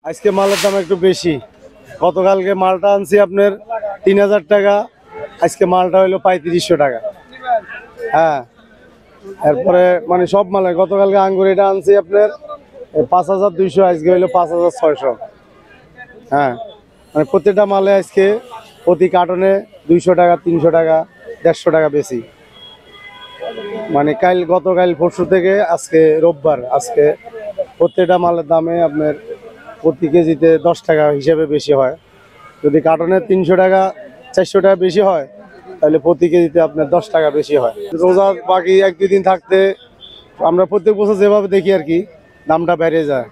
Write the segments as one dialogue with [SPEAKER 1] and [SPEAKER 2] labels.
[SPEAKER 1] আজকে মালের দাম একটু বেশি। গতকালকে মালটা আনছি আপনার 3000 টাকা, আজকে মালটা হইলো 3500 টাকা। হ্যাঁ, এরপরে মানে সব মালে গতকালকে আঙ্গুর এটা আনছি আপনার 5200, আজকে হইলো 5600। হ্যাঁ, মানে প্রত্যেকটা মালে আজকে প্রতি কার্টনে 200 টাকা, 300 টাকা, 150 টাকা বেশি। মানে গতকাল পরশু থেকে আজকে রোববার, আজকে প্রত্যেকটা মালের দামে আপনার প্রতি কেজিতে 10 টাকা হিসেবে বেশি হয়। যদি কার্টনে 300 টাকা, 400 টাকা বেশি হয়, তাহলে প্রতি কেজিতে আপনার 10 টাকা বেশি হয়। রোজা বাকি 1-2 দিন থাকতে আমরা প্রত্যেক বছর যেভাবে দেখি আর কি, দামটা বেড়ে যায়।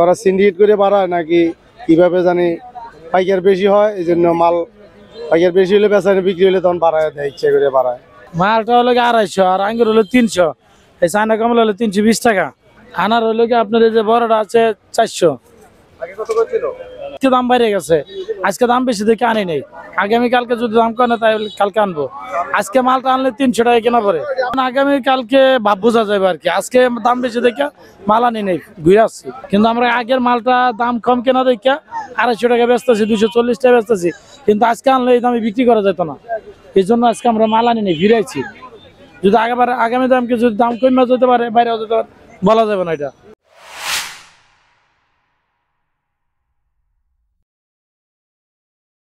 [SPEAKER 1] ওরা সিন্ডিকেট করে বাড়ায় নাকি কিভাবে জানি, পাইকার বেশি হয় এই জন্য মাল, পাইকার বেশি হলে বেচারে বিক্রি হলে তখন বাড়ায় দেয়, ইচ্ছে করে বাড়ায়।
[SPEAKER 2] মালটা হলো 250 আর আঙ্গুর হলো 300, এই চায়না কমলা হলো 320 টাকা। আনার হলো কি আপনার এই যে বড়টা আছে 400। দাম বাইরে গেছে, আজকে দাম বেশি দেখে আনি নেই। আগামীকালকে যদি দাম কমে তাহলে কালকে আনবো। আজকে মালটা আনলে 300 টাকা কেনা পড়ে, আগামীকালকে ভাব বোঝা যাবে আর কি। আজকে দাম বেশি দেখে মাল আনি নেই, ঘুরে আসছি। কিন্তু আমরা আগের মালটা দাম কম কেনা দেখে 250 টাকা বেচতেছি, 240 টাকা বেচতেছি। কিন্তু আজকে আনলে এই দামে বিক্রি করা যেত না, এই জন্য আজকে আমরা মাল আনি নেই, ঘুরে আছি। যদি আগামী দামকে যদি দাম কমে যেতে পারে, বাইরে যেতে পারে, বলা যাবে না এটা।